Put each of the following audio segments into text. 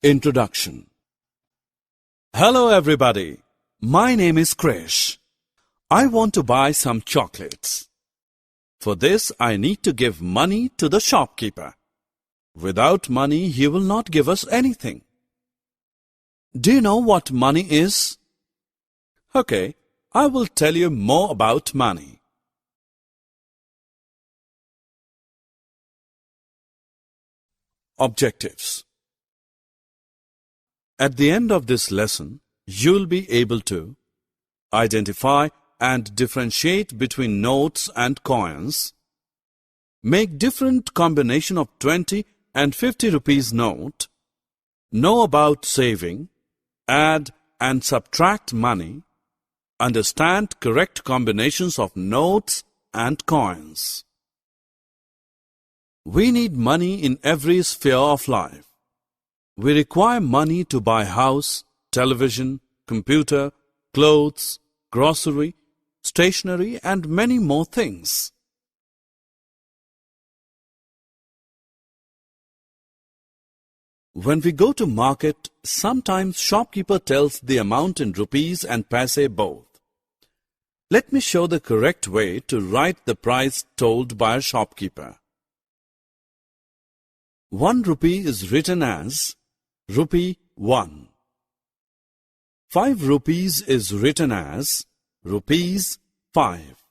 Introduction. Hello everybody. My name is Krish. I want to buy some chocolates. For this, I need to give money to the shopkeeper. Without money, he will not give us anything. Do you know what money is? Okay, I will tell you more about money. Objectives. At the end of this lesson, you will be able to identify and differentiate between notes and coins, make different combination of 20 and 50 rupees note, know about saving, add and subtract money, understand correct combinations of notes and coins. We need money in every sphere of life. We require money to buy house, television, computer, clothes, grocery, stationery and many more things. When we go to market, sometimes shopkeeper tells the amount in rupees and paise both. Let me show the correct way to write the price told by a shopkeeper. 1 rupee is written as rupee 1. 5 rupees is written as rupees 5.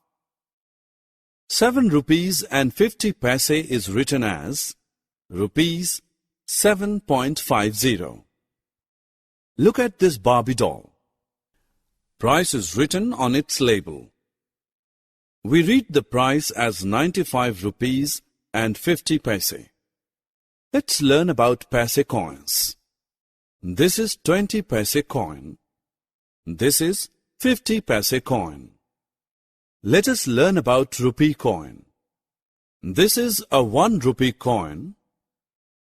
7 rupees and 50 paise is written as rupees 7.50. Look at this Barbie doll. Price is written on its label. We read the price as 95 rupees and 50 paise. Let's learn about paise coins. This is 20 paise coin. This is 50 paise coin. Let us learn about rupee coin. This is a 1 rupee coin.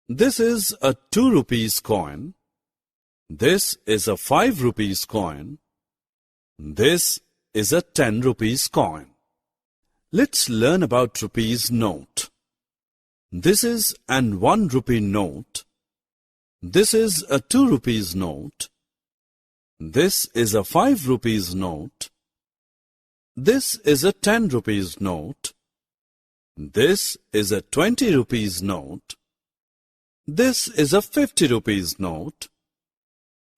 This is a 2 rupees coin. This is a 5 rupees coin. This is a 10 rupees coin. Let's learn about rupees note. This is an 1 rupee note. This is a 2 rupees note. This is a 5 rupees note. This is a 10 rupees note. This is a 20 rupees note. This is a 50 rupees note.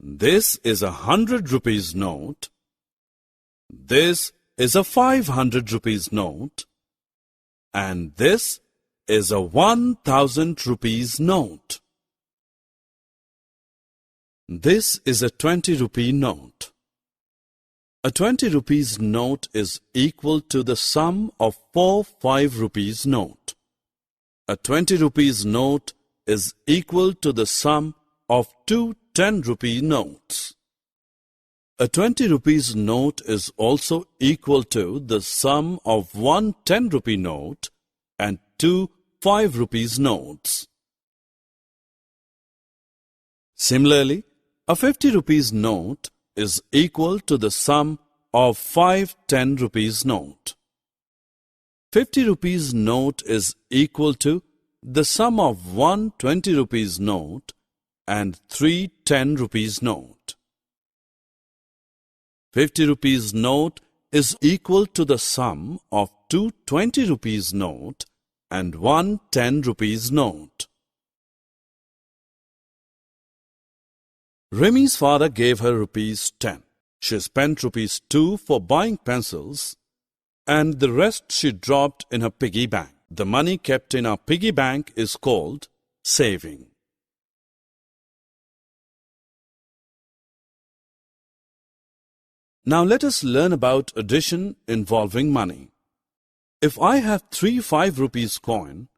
This is a 100 rupees note. This is a 500 rupees note. And this is a 1000 rupees note. This is a 20 rupee note. A 20 rupees note is equal to the sum of 4 5 rupees note. A 20 rupees note is equal to the sum of 2 10 rupee notes. A 20 rupees note is also equal to the sum of 1 10 rupee note and 2 5 rupees notes. Similarly, a 50 rupees note is equal to the sum of 5 10 rupees note. 50 rupees note is equal to the sum of 1 20 rupees note and 3 10 rupees note. 50 rupees note is equal to the sum of 2 20 rupees note and 1 10 rupees note. Remi's father gave her rupees 10. She spent rupees 2 for buying pencils and the rest she dropped in her piggy bank. The money kept in our piggy bank is called saving. Now let us learn about addition involving money. If I have 3 5 rupees coin,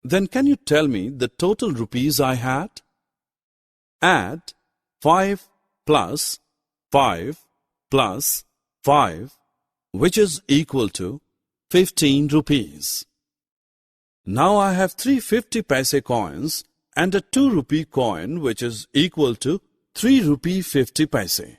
then can you tell me the total rupees I had? Add 5 plus 5 plus 5, which is equal to 15 rupees. Now I have 3 50 paise coins and a 2 rupee coin, which is equal to 3 rupee 50 paise.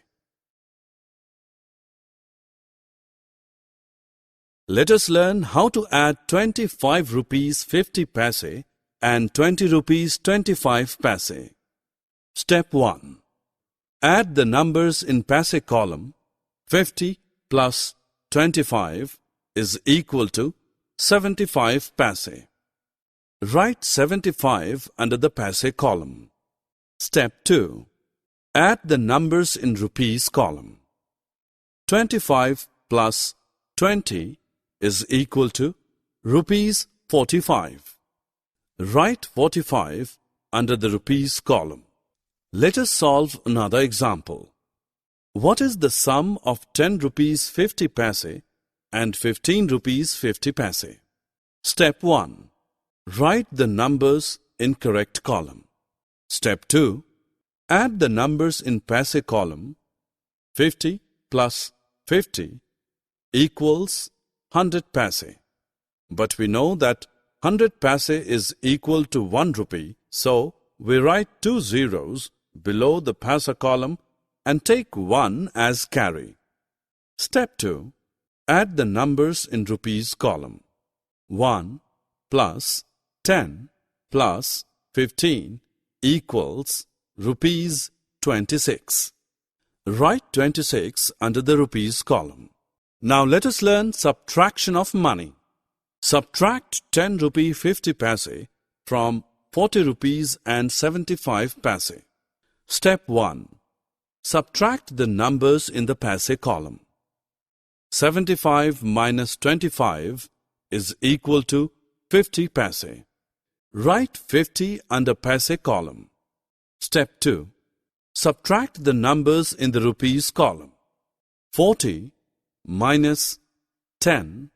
Let us learn how to add 25 rupees 50 paise and 20 rupees 25 paise. Step 1. Add the numbers in paise column. 50 plus 25 is equal to 75 paise. Write 75 under the paise column. Step 2. Add the numbers in rupees column. 25 plus 20 is equal to rupees 45. Write 45 under the rupees column. Let us solve another example. What is the sum of 10 rupees 50 paise and 15 rupees 50 paise? Step 1. Write the numbers in correct column. Step 2. Add the numbers in paise column. 50 plus 50 equals 100 paise. But we know that 100 paise is equal to 1 rupee, so we write 2 zeros below the paise column and take 1 as carry. Step 2. Add the numbers in rupees column. 1 plus 10 plus 15 equals rupees 26. Write 26 under the rupees column. Now let us learn subtraction of money. Subtract 10 rupee 50 paise from 40 rupees and 75 paise. Step 1. Subtract the numbers in the paise column. 75 minus 25 is equal to 50 paise. Write 50 under paise column. Step 2. Subtract the numbers in the rupees column. 40 minus 10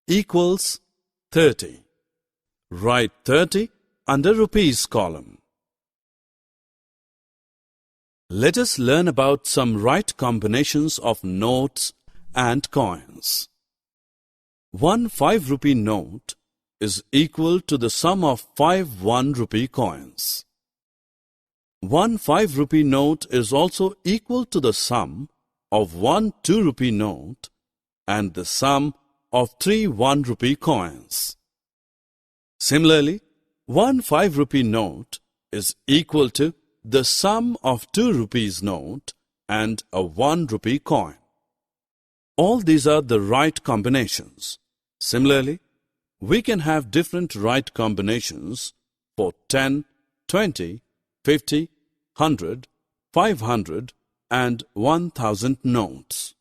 equals 30. Write 30 under rupees column. Let us learn about some right combinations of notes and coins. One 5 rupee note is equal to the sum of 5 1 rupee coins. One 5 rupee note is also equal to the sum of 1 2 rupee note and the sum of 3 1 rupee coins. Similarly, one 5 rupee note is equal to the sum of 2 rupees note and a 1 rupee coin. All these are the right combinations. Similarly, we can have different right combinations for 10, 20, 50, 100, 500 and 1000 notes.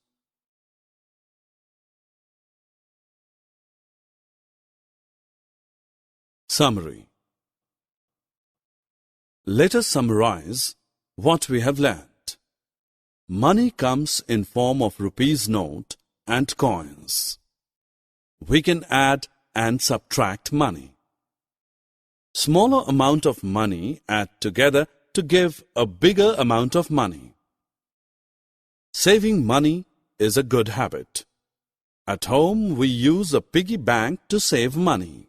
Summary. Let us summarize what we have learnt. Money comes in form of rupees note and coins. We can add and subtract money. Smaller amount of money add together to give a bigger amount of money. Saving money is a good habit. At home, we use a piggy bank to save money.